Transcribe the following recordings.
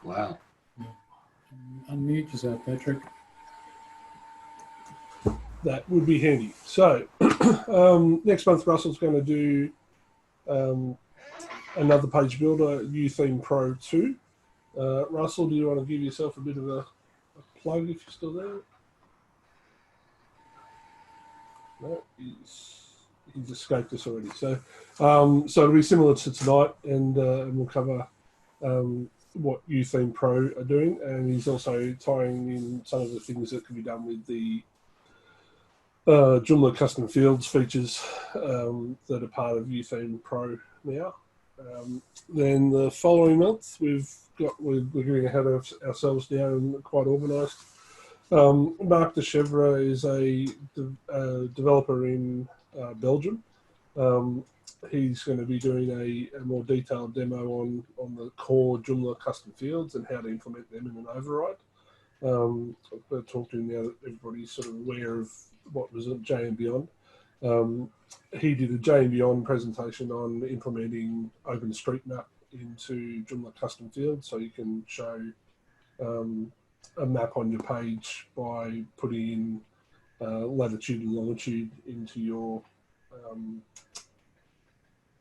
Wow. Unmute yourself, Patrick. That would be handy. So next month, Russell's going to do another page builder, UTheme Pro 2. Russell, do you want to give yourself a bit of a plug if you're still there? No, he's escaped us already. So it'll be similar to tonight, and we'll cover what UTheme Pro are doing, and he's also tying in some of the things that can be done with the Joomla custom fields features that are part of UTheme Pro now. Then the following month, we're getting ahead of ourselves now and quite organised. Marc de Chevre is a developer in Belgium. He's going to be doing a more detailed demo on the core Joomla custom fields and how to implement them in an override. I've got to talk to him now that everybody's sort of aware of what was at J and Beyond. He did a J and Beyond presentation on implementing OpenStreetMap into Joomla custom fields, so you can show a map on your page by putting in latitude and longitude into your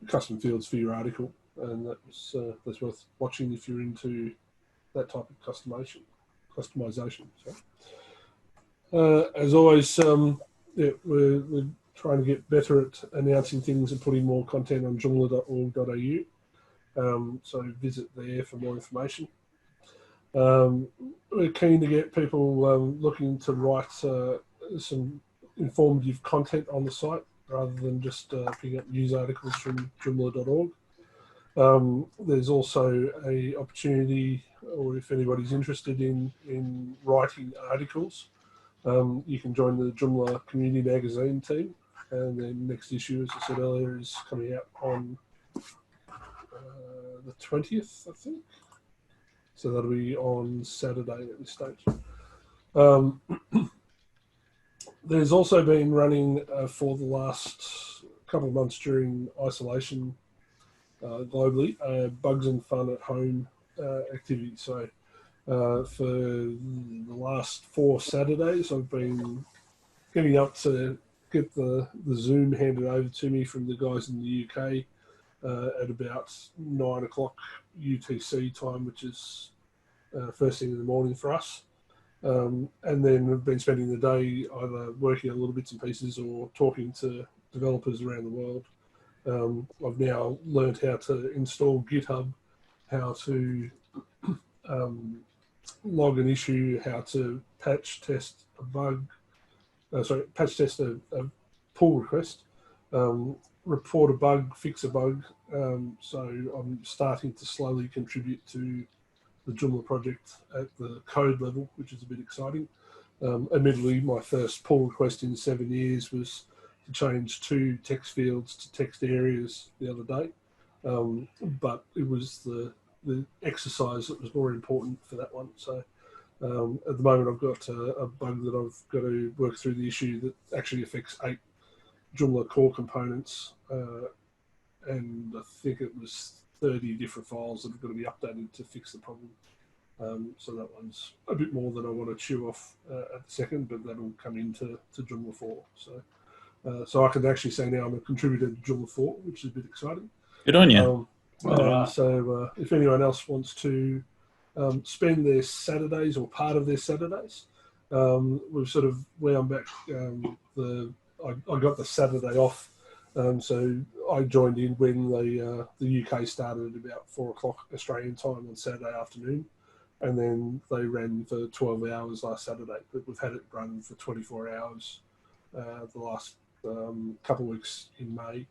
custom fields for your article, and that's worth watching if you're into that type of customization. As always, we're trying to get better at announcing things and putting more content on joomla.org.au. So visit there for more information. We're keen to get people looking to write some informative content on the site rather than just picking up news articles from joomla.org. There's also a opportunity, or if anybody's interested in writing articles, you can join the Joomla Community Magazine team, and the next issue, as I said earlier, is coming out on the 20th, I think. So that'll be on Saturday at this stage. There's also been running for the last couple of months during isolation globally, Bugs and Fun at Home activity. So for the last 4 Saturdays, I've been getting up to get the Zoom handed over to me from the guys in the UK at about 9 o'clock UTC time, which is first thing in the morning for us. And then we've been spending the day either working on little bits and pieces or talking to developers around the world. I've now learned how to install GitHub, how to log an issue, how to patch test a bug, patch test a pull request, report a bug, fix a bug. So I'm starting to slowly contribute to the Joomla project at the code level, which is a bit exciting. Admittedly, my first pull request in 7 years was to change 2 text fields to text areas the other day. But it was the exercise that was more important for that one. So at the moment, I've got a bug that I've got to work through the issue that actually affects 8 Joomla core components. And I think it was 30 different files that have got to be updated to fix the problem. So that one's a bit more than I want to chew off at the second, but that'll come into Joomla 4. So I can actually say now I'm a contributor to Joomla 4, which is a bit exciting. Good on you. So if anyone else wants to spend their Saturdays or part of their Saturdays, we've sort of wound back. I got the Saturday off, so I joined in when the UK started at about 4 o'clock Australian time on Saturday afternoon, and then they ran for 12 hours last Saturday. But we've had it run for 24 hours the last couple of weeks in May.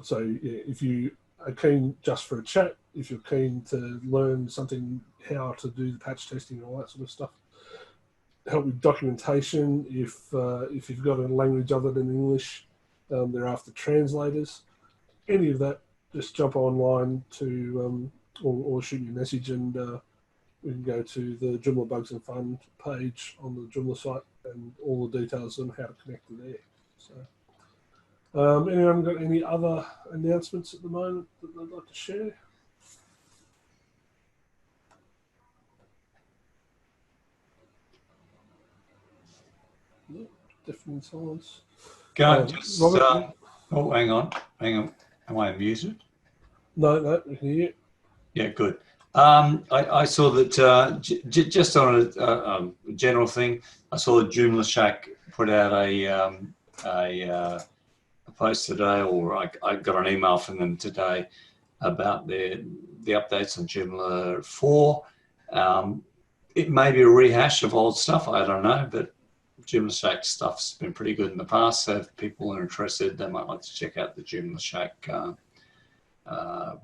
So yeah, if you are keen just for a chat, if you're keen to learn something, how to do the patch testing and all that sort of stuff, help with documentation, if you've got a language other than English, they're after translators, any of that, just jump online to or shoot me a message, and we can go to the Joomla Bugs and Fun page on the Joomla site and all the details on how to connect to there. So, anyone got any other announcements at the moment that they'd like to share? Deafening silence. Can I just? Robert? Oh, hang on. Am I muted? No, we can hear you. Yeah, good. I saw that just on a general thing, I saw that Joomla Shack put out a post today, or I got an email from them today about the updates on Joomla 4. It may be a rehash of old stuff, I don't know, but Joomla Shack stuff's been pretty good in the past, so if people are interested, they might like to check out the Joomla Shack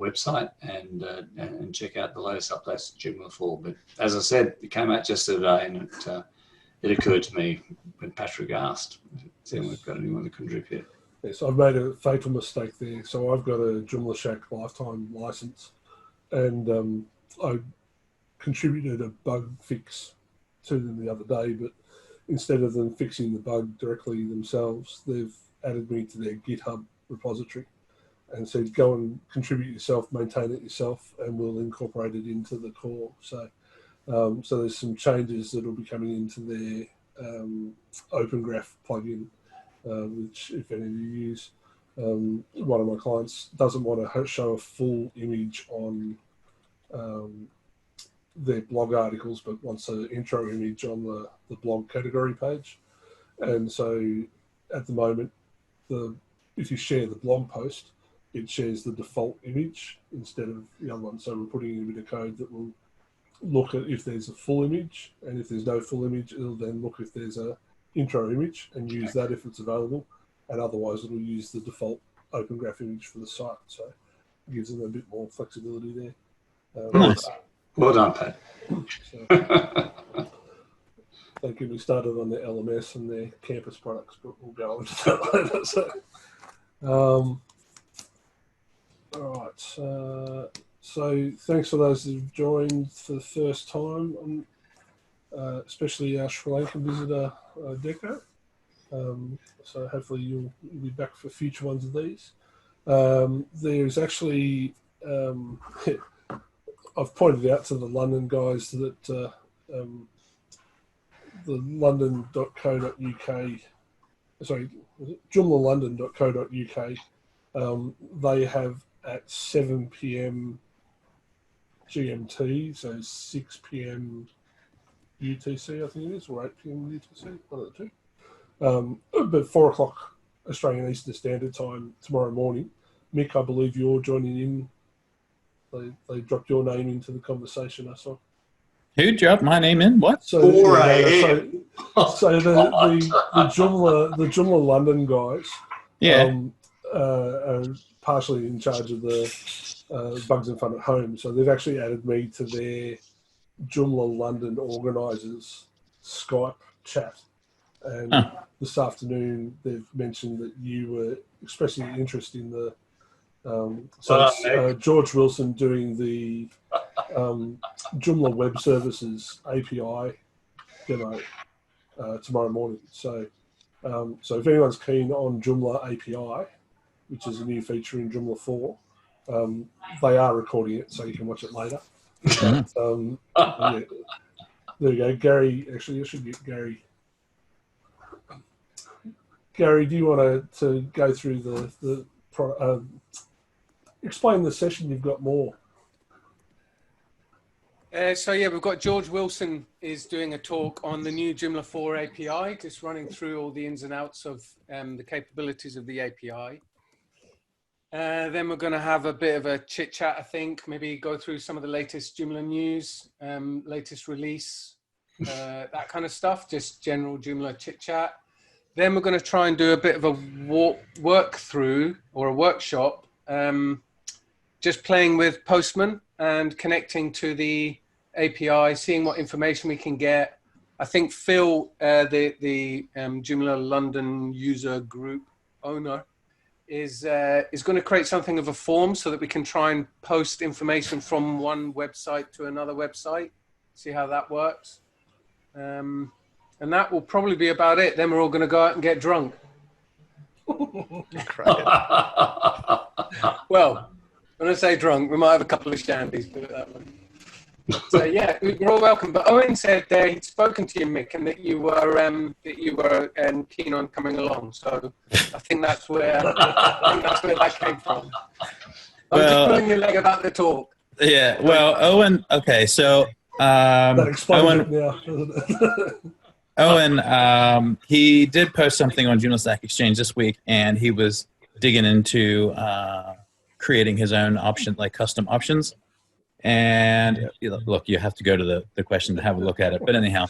website and check out the latest updates to Joomla 4. But as I said, it came out just today, and it occurred to me when Patrick asked if we've got anyone to contribute. Yes, I've made a fatal mistake there. So I've got a Joomla Shack lifetime license, and I contributed a bug fix to them the other day, but instead of them fixing the bug directly themselves, they've added me to their GitHub repository and said, go and contribute yourself, maintain it yourself, and we'll incorporate it into the core. So there's some changes that will be coming into their Open Graph plugin, which if any of you use, one of my clients doesn't want to show a full image on their blog articles, but wants an intro image on the blog category page. And so at the moment, if you share the blog post, it shares the default image instead of the other one. So we're putting in a bit of code that will look at if there's a full image, and if there's no full image, it'll then look if there's a intro image and use that if it's available, and otherwise it'll use the default Open Graph image for the site. So it gives them a bit more flexibility there. Nice. Well done, Pat. So, don't get me started on their LMS and their campus products, but we'll go into that later. So, all right. So thanks for those who've joined for the first time, especially our Sri Lankan visitor, Deco. So hopefully you'll be back for future ones of these. There's actually, I've pointed out to the London guys that the london.co.uk, sorry, joomlalondon.co.uk, they have at 7 p.m. GMT, so 6 p.m. UTC, I think it is, or 8 p.m. UTC, one of the two. But 4 o'clock Australian Eastern Standard Time tomorrow morning. Mick, I believe you're joining in. They dropped your name into the conversation, I saw. Who dropped my name in? What? So the Joomla London guys, are partially in charge of the Bugs and Fun at Home. So they've actually added me to their Joomla London organisers Skype chat. And this afternoon they've mentioned that you were expressing interest in the George Wilson doing the Joomla Web Services API demo tomorrow morning. So if anyone's keen on Joomla API, which is a new feature in Joomla 4, they are recording it, so you can watch it later. Yeah, there you go. Gary, actually, I should get Gary. Gary, do you want to go through explain the session you've got more? We've got George Wilson is doing a talk on the new Joomla 4 API, just running through all the ins and outs of the capabilities of the API. Then we're going to have a bit of a chit chat, I think, maybe go through some of the latest Joomla news, latest release, that kind of stuff, just general Joomla chit chat. Then we're going to try and do a bit of a work through or a workshop, just playing with Postman and connecting to the API, seeing what information we can get. I think Phil, the Joomla London user group owner, is going to create something of a form so that we can try and post information from one website to another website, see how that works. And that will probably be about it. Then we're all going to go out and get drunk. Well, when I say drunk, we might have a couple of shandies, put it that way. So yeah, you're all welcome. But Owen said he'd spoken to you, Mick, and that you were keen on coming along. So I think that's where that came from. I'm just pulling your leg about the talk. Yeah. Well, Owen. Okay, so That explains Owen. it now, doesn't it? Owen, he did post something on Joomla Stack Exchange this week, and he was digging into creating his own option, like custom options. And look, you have to go to the question to have a look at it. But anyhow,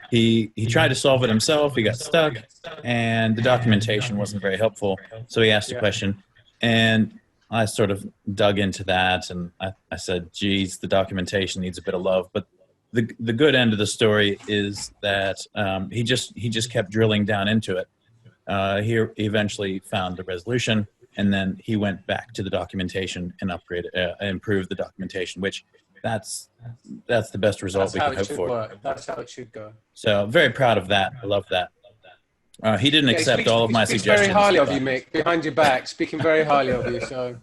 he tried to solve it himself. He got stuck, and the documentation wasn't very helpful. So he asked a question, and I sort of dug into that, and I said, geez, the documentation needs a bit of love. But the good end of the story is that he just kept drilling down into it. He eventually found the resolution, and then he went back to the documentation and improved the documentation, which that's the best result we can hope for. Work. That's how it should go. So very proud of that. I love that. He didn't accept all of my suggestions. Very highly of you, Mick, behind your back, speaking very highly of you. So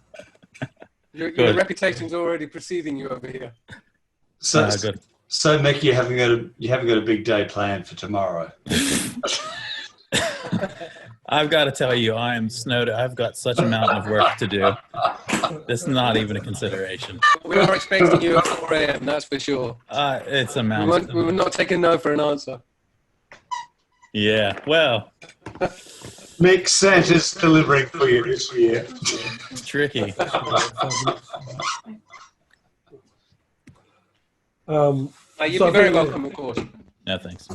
your reputation's already preceding you over here. So good. So, Mick, you haven't got a big day planned for tomorrow. I've got to tell you, I am snowed. I've got such a mountain of work to do. It's not even a consideration. We are expecting you at 4 a.m., that's for sure. It's a mountain. We will not take a no for an answer. Yeah, well. Mick, Santa's delivering for you this year. Tricky. You'd be very welcome, of course. No, thanks.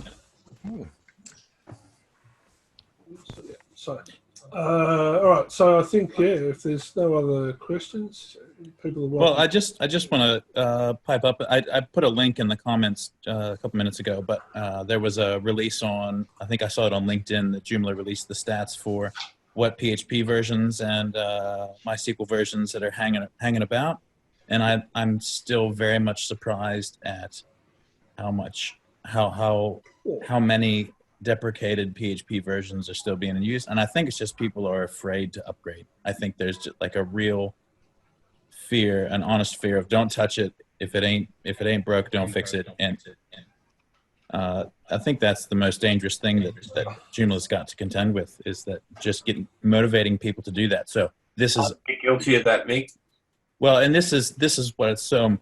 So, all right. So I think if there's no other questions, people are welcome. Well, I just want to pipe up. I put a link in the comments a couple minutes ago, but there was a release on. I think I saw it on LinkedIn that Joomla released the stats for what PHP versions and MySQL versions that are hanging about, and I'm still very much surprised at how many deprecated PHP versions are still being used. And I think it's just people are afraid to upgrade. I think there's just like a real fear, an honest fear of don't touch it. If it ain't broke, don't fix it. And I think that's the most dangerous thing that Joomla's got to contend with, is that just motivating people to do that. So this is guilty of that, Mick. Well, and this is why it's so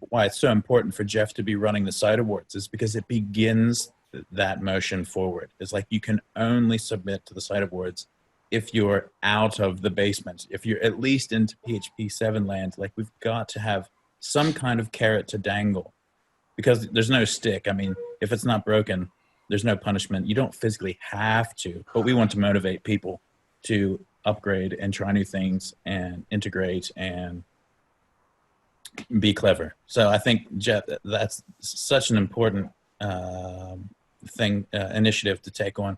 important for Jeff to be running the site awards, is because it begins that motion forward. It's like you can only submit to the site awards if you're out of the basement, if you're at least into PHP 7 land. Like, we've got to have some kind of carrot to dangle, because there's no stick. I mean, if it's not broken, there's no punishment. You don't physically have to, but we want to motivate people to upgrade and try new things and integrate and be clever. So I think, Jeff, that's such an important initiative to take on.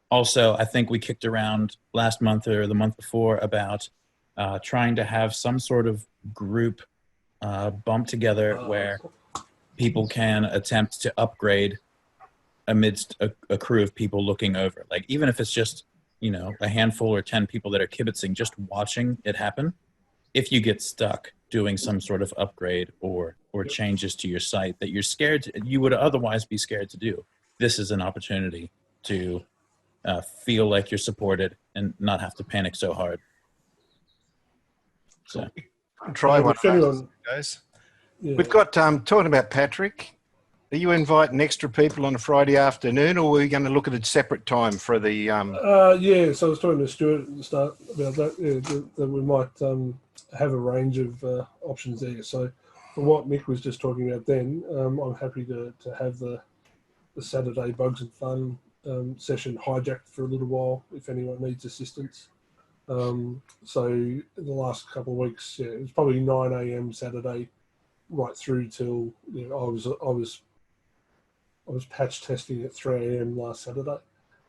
Also, I think we kicked around last month or the month before about trying to have some sort of group bump together where people can attempt to upgrade amidst a crew of people looking over. Like, even if it's just, a handful or 10 people that are kibitzing, just watching it happen. If you get stuck doing some sort of upgrade or changes to your site that you would otherwise be scared to do, this is an opportunity to feel like you're supported and not have to panic so hard. So try one of those, guys. Yeah. We've got talking about Patrick. Are you inviting extra people on a Friday afternoon, or are we going to look at a separate time for the? Yeah, so I was talking to Stuart at the start about that. Yeah, that we might have a range of options there. So, for what Mick was just talking about, then I'm happy to have the Saturday Bugs and Fun session hijacked for a little while if anyone needs assistance. So the last couple of weeks, it was probably 9 a.m. Saturday, right through till I was patch testing at 3 a.m. last Saturday.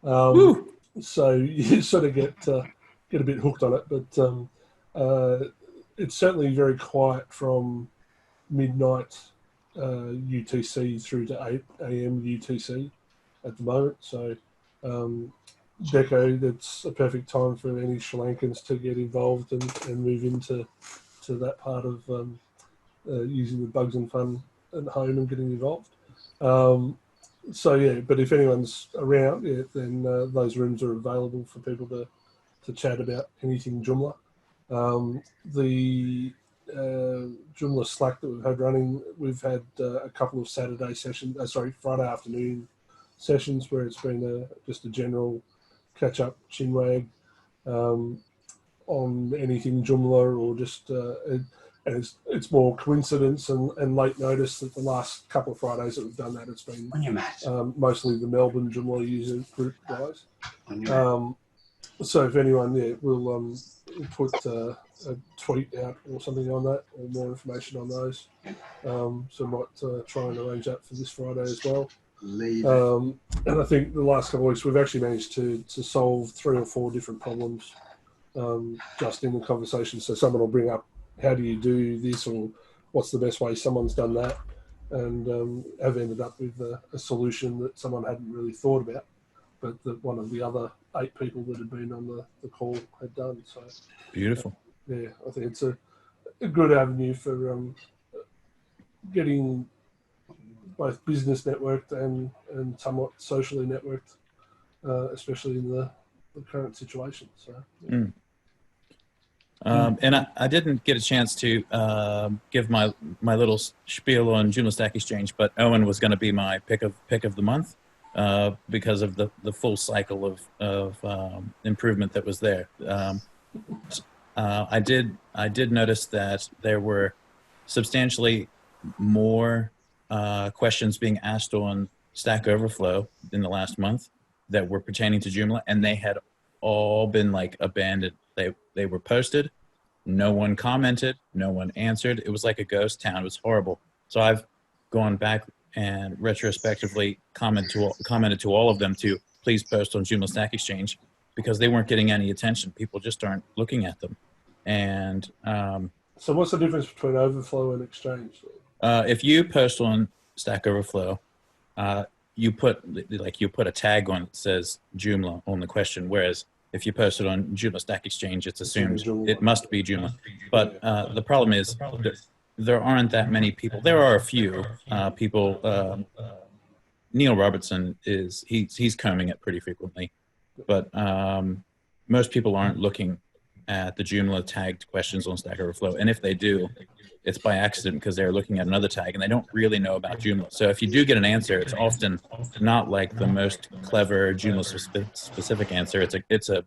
So you sort of get a bit hooked on it, but it's certainly very quiet from midnight UTC through to 8 a.m. UTC at the moment. So Deco, that's a perfect time for any Sri Lankans to get involved and move into that part of using the Bugs and Fun at home and getting involved. So yeah, but if anyone's around, yeah, then those rooms are available for people to chat about anything Joomla. The Joomla Slack that we've had running, we've had a couple of Friday afternoon sessions where it's been just a general catch up, chinwag on anything Joomla, or just and it's more coincidence and late notice that the last couple of Fridays that we've done that, it's been mostly the Melbourne Joomla user group guys. So if anyone, we'll put a tweet out or something on that, or more information on those. So I might try and arrange that for this Friday as well. And I think the last couple of weeks we've actually managed to solve 3 or 4 different problems just in the conversation. So someone will bring up, how do you do this, or what's the best way someone's done that, and have ended up with a solution that someone hadn't really thought about, but that one of the other 8 people that had been on the call had done. So beautiful. Yeah, I think it's a good avenue for getting both business networked and somewhat socially networked, especially in the current situation. So. Yeah. And I didn't get a chance to give my little spiel on Joomla Stack Exchange, but Owen was going to be my pick of the month because of the full cycle of improvement that was there. I did notice that there were substantially more questions being asked on Stack Overflow in the last month that were pertaining to Joomla, and they had all been like abandoned. They were posted, no one commented, no one answered. It was like a ghost town. It was horrible. So I've gone back and retrospectively commented to all of them to please post on Joomla Stack Exchange, because they weren't getting any attention. People just aren't looking at them. And so what's the difference between Overflow and Exchange? If you post on Stack Overflow, you put a tag on it that says Joomla on the question, whereas if you post it on Joomla Stack Exchange, it's assumed it must be Joomla. But the problem is there aren't that many people. There are a few people. Neil Robertson he's combing it pretty frequently, but most people aren't looking at the Joomla tagged questions on Stack Overflow, and if they do, it's by accident because they're looking at another tag and they don't really know about Joomla. So if you do get an answer, it's often not like the most clever Joomla specific answer. It's a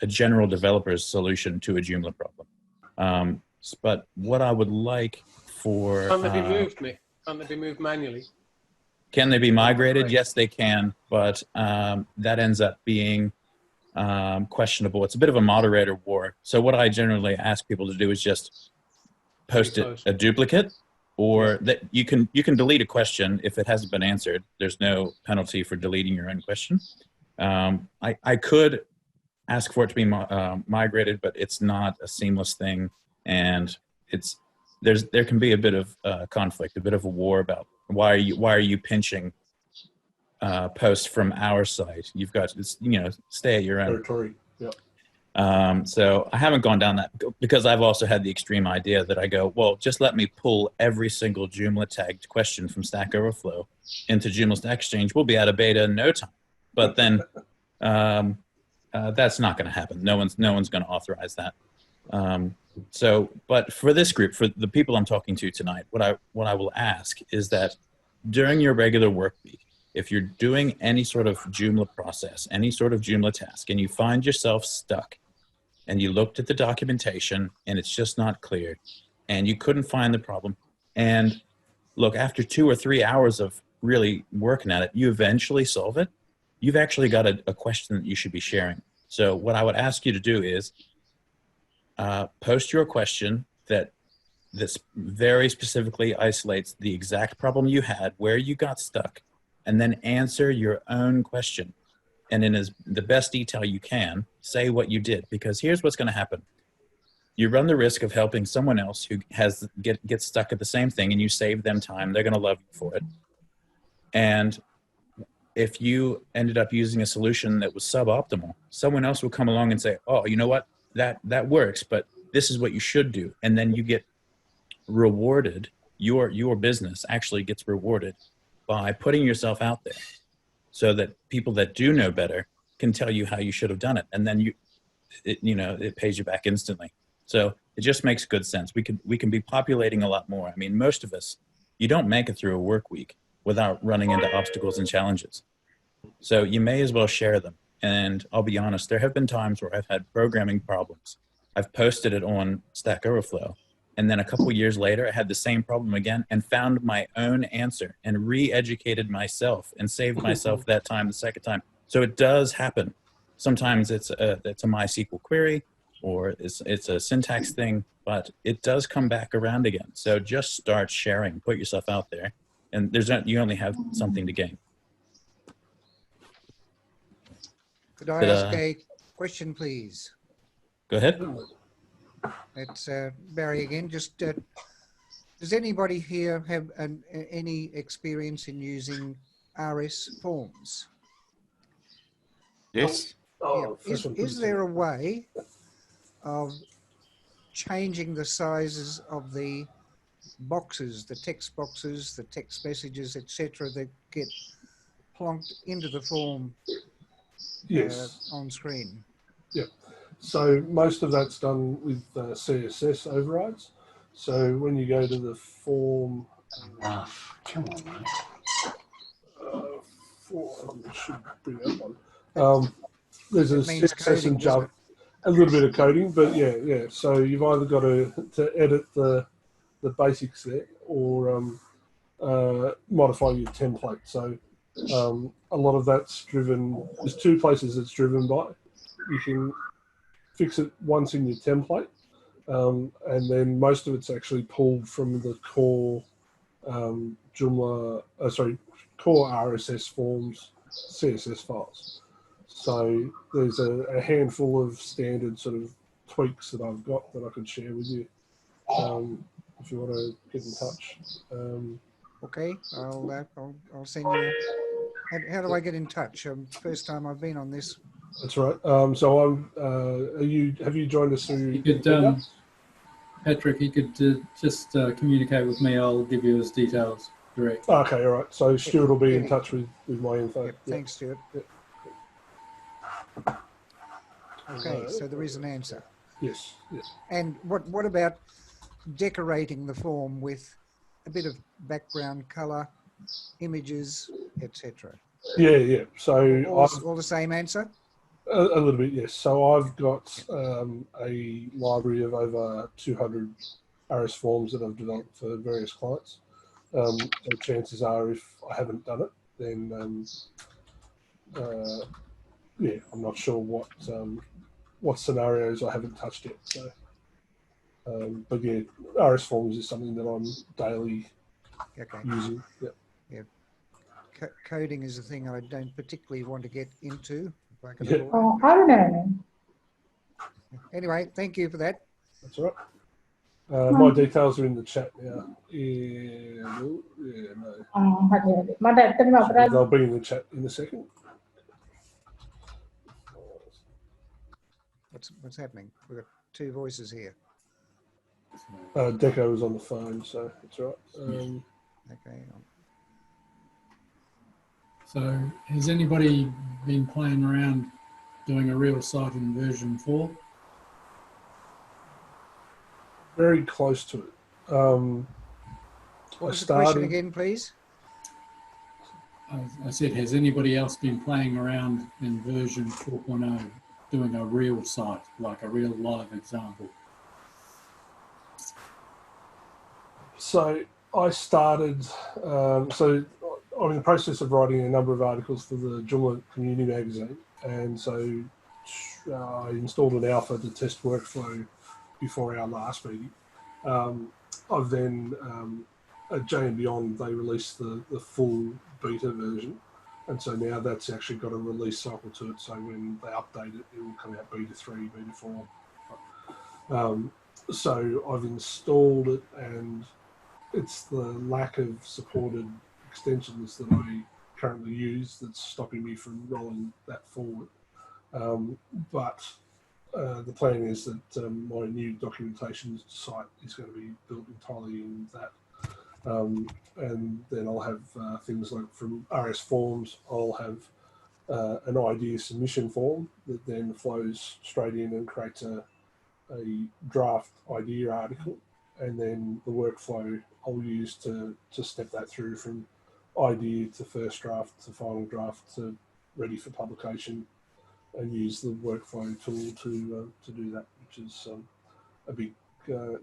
general developer's solution to a Joomla problem. But what I would like for Can't they be moved? Can't they be moved manually? Can they be migrated? Yes, they can, but that ends up being questionable. It's a bit of a moderator war. So what I generally ask people to do is just post a duplicate, or that you can delete a question if it hasn't been answered. There's no penalty for deleting your own question. I could ask for it to be migrated, but it's not a seamless thing, and there can be a bit of conflict, a bit of a war about why are you pinching posts from our site. You've got to stay at your own territory. Yeah. So I haven't gone down that, because I've also had the extreme idea that I go, well, just let me pull every single Joomla tagged question from Stack Overflow into Joomla Stack Exchange. We'll be out of beta in no time. But then that's not going to happen. No one's going to authorize that. But for this group, for the people I'm talking to tonight, what I will ask is that during your regular work week, if you're doing any sort of Joomla process, any sort of Joomla task, and you find yourself stuck, and you looked at the documentation and it's just not clear, and you couldn't find the problem, and look, after 2 or 3 hours of really working at it, you eventually solve it, you've actually got a question that you should be sharing. So what I would ask you to do is post your question that this very specifically isolates the exact problem you had, where you got stuck, and then answer your own question. And in the best detail you can, say what you did, because here's what's going to happen. You run the risk of helping someone else who gets stuck at the same thing, and you save them time. They're going to love you for it. And if you ended up using a solution that was suboptimal, someone else will come along and say, oh, you know what? That works, but this is what you should do. And then you get rewarded your business actually gets rewarded by putting yourself out there so that people that do know better can tell you how you should have done it. And then it pays you back instantly. So it just makes good sense. We can be populating a lot more. I mean, most of us, you don't make it through a work week without running into obstacles and challenges. So you may as well share them. And I'll be honest, there have been times where I've had programming problems. I've posted it on Stack Overflow. And then a couple years later, I had the same problem again and found my own answer and re-educated myself and saved myself that time the second time. So it does happen. Sometimes it's a MySQL query or it's a syntax thing, but it does come back around again. So just start sharing, put yourself out there, and you only have something to gain. Could I ask a question, please? Go ahead. It's Barry again. Just does anybody here have any experience in using RS forms? Yes. Oh, Yeah. Is there a way of changing the sizes of the boxes, the text boxes, the text messages, etc., that get plonked into the form Yes. on screen? Yeah. So most of that's done with CSS overrides. So when you go to the form, Come on, mate. form should bring up one. There's a means CSS coding, and Java, a little bit of coding, but yeah. So you've either got to edit the basics there or modify your template. So a lot of that's driven. There's two places it's driven by. You can fix it once in your template, and then most of it's actually pulled from the core Joomla, core RSS forms CSS files. So there's a handful of standard sort of tweaks that I've got that I could share with you if you want to get in touch. Okay, I'll send you. How do I get in touch? First time I've been on this. That's right. So I'm. Have you joined us through? You could, Patrick. You could just communicate with me. I'll give you his details direct. Okay, all right. So Stuart will be in touch with my info. Yep, thanks, Stuart. Yep. Okay, so there is an answer. Yes. Yes. And what about decorating the form with a bit of background color, images, etc.? Yeah. So all the same answer? A little bit, yes. So I've got a library of over 200 RS forms that I've developed for various clients. So chances are, if I haven't done it, then I'm not sure what scenarios I haven't touched yet. So, but yeah, RS forms is something that I'm daily using. Yep. Yeah. Coding is a thing I don't particularly want to get into. If I can avoid it. Oh, I don't know. Anyway, thank you for that. That's all right. My details are in the chat now. No. They'll be in the chat in a second. What's happening? We've got two voices here. Deco was on the phone, so it's all right. Okay. So has anybody been playing around doing a real site in version 4? Very close to it. What was the question again, please? I said, has anybody else been playing around in version 4.0 doing a real site, like a real live example? So I started, so I'm in the process of writing a number of articles for the Joomla community magazine. And so I installed an alpha to test workflow before our last meeting. I've then, at J and Beyond, they released the full beta version. And so now that's actually got a release cycle to it. So when they update it, it will come out beta 3, beta 4. So I've installed it, and it's the lack of supported extensions that I currently use that's stopping me from rolling that forward. But the plan is that my new documentation site is going to be built entirely in that. And then I'll have things like from RS Forms, I'll have an idea submission form that then flows straight in and creates a draft idea article, and then the workflow I'll use to step that through from idea to first draft to final draft to ready for publication, and use the workflow tool to do that, which is a big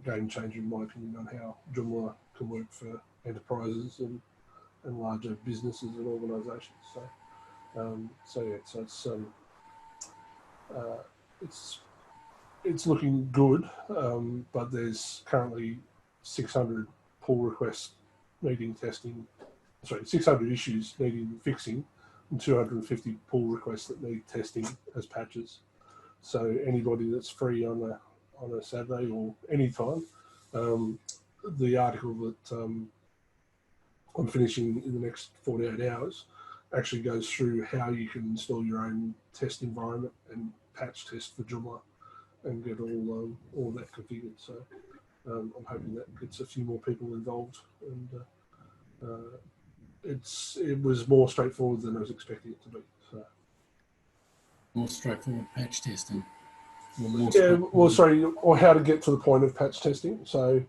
game changer in my opinion on how Joomla can work for enterprises and larger businesses and organisations. It's looking good, but there's currently 600 pull requests needing testing. Sorry, 600 issues needing fixing, and 250 pull requests that need testing as patches. So anybody that's free on a Saturday or any time, the article that I'm finishing in the next 48 hours actually goes through how you can install your own test environment and patch test for Joomla and get all that configured. So I'm hoping that gets a few more people involved, and it was more straightforward than I was expecting it to be. So. More straightforward patch testing. Or how to get to the point of patch testing. So,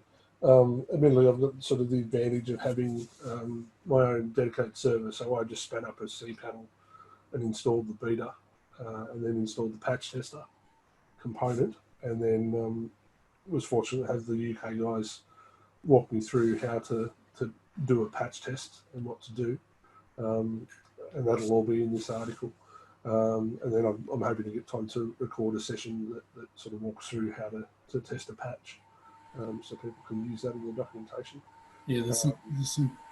admittedly, I've got sort of the advantage of having my own dedicated server. So I just spun up a cPanel and installed the beta, and then installed the patch tester component, and then was fortunate to have the UK guys walk me through how to do a patch test and what to do, and that'll all be in this article. And then I'm hoping to get time to record a session that sort of walks through how to test a patch, so people can use that in the documentation. Yeah, there's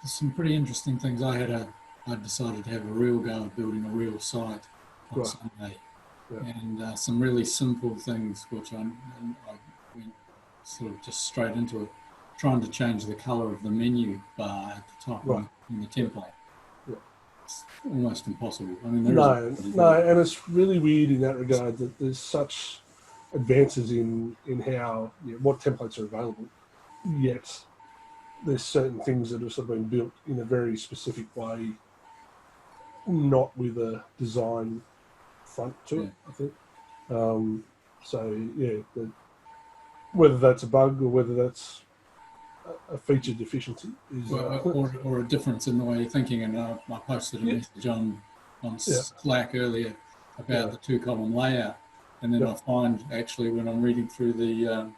some pretty interesting things. I decided to have a real go at building a real site on Sunday, and some really simple things which I went sort of just straight into it, trying to change the color of the menu bar at the top in the template. It's almost impossible. I mean, and it's really weird in that regard that there's such advances in how what templates are available, yet there's certain things that have sort of been built in a very specific way, not with a design front to it, I think. Whether that's a bug or whether that's a feature deficiency is or a difference in the way you're thinking. And I posted a message on Slack earlier about the 2-column layout, and then I find actually when I'm reading through the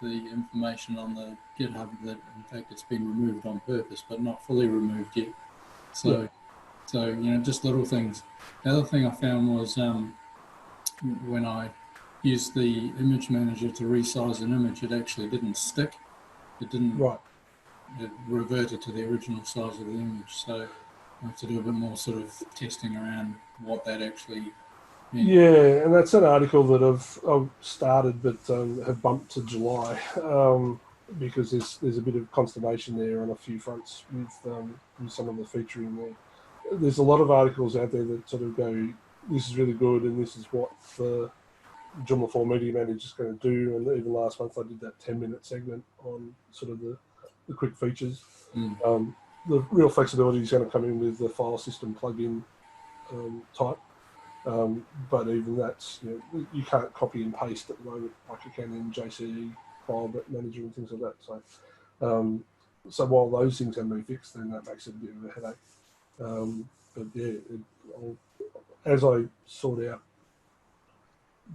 information on the GitHub that in fact it's been removed on purpose, but not fully removed yet. So just little things. The other thing I found was when I used the image manager to resize an image, it actually didn't stick. It didn't. It reverted to the original size of the image. So I have to do a bit more sort of testing around what that actually meant. Yeah, and that's an article that I've started, but have bumped to July because there's a bit of consternation there on a few fronts with some of the featuring there. There's a lot of articles out there that sort of go, this is really good, and this is what the Joomla 4 Media Manager is going to do. And even last month I did that 10-minute segment on sort of the quick features. The real flexibility is going to come in with the file system plugin type. But even that's, you can't copy and paste at the moment like you can in JCE file manager and things like that. So while those things haven't been fixed, then that makes it a bit of a headache. But yeah, as I sort out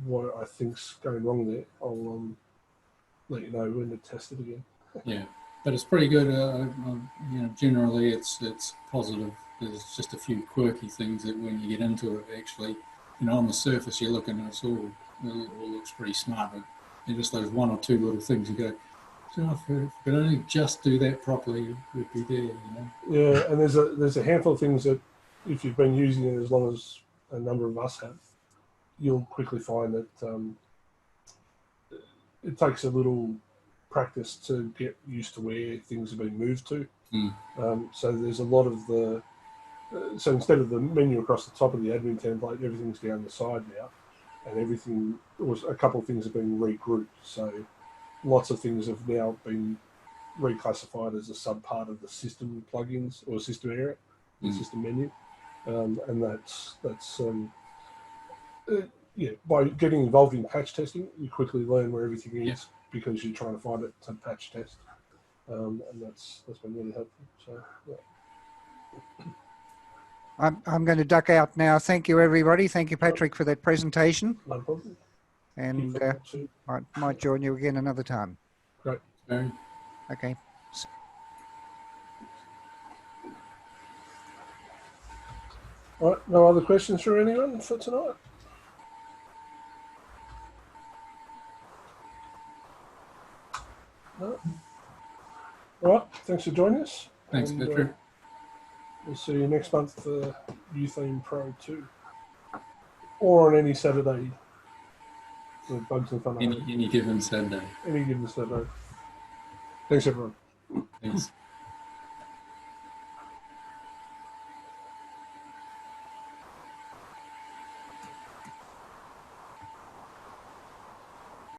what I think's going wrong there, I'll let you know when to test it again. Yeah, but it's pretty good. Generally it's positive. There's just a few quirky things that when you get into it, actually, on the surface you're looking at it all looks pretty smart, but there's just those one or two little things you go, if we could only just do that properly, we'd be there. Yeah, and there's a handful of things that if you've been using it as long as a number of us have, you'll quickly find that it takes a little practice to get used to where things have been moved to. So there's a lot of so instead of the menu across the top of the admin template, everything's down the side now, and a couple of things have been regrouped. So lots of things have now been reclassified as a sub part of the system plugins or system area, the system menu, and yeah. By getting involved in patch testing, you quickly learn where everything is because you're trying to find it to patch test, and that's been really helpful. So yeah. I'm going to duck out now. Thank you, everybody. Thank you, Patrick, for that presentation. No problem. And I might join you again another time. Great. Okay. All right. No other questions for anyone for tonight? No. All right. Thanks for joining us. Thanks, Patrick. We'll see you next month for Utheme Pro 2. Or on any Saturday. The Bugs and Fun. Any given Saturday. Any given Saturday. Thanks, everyone. Thanks.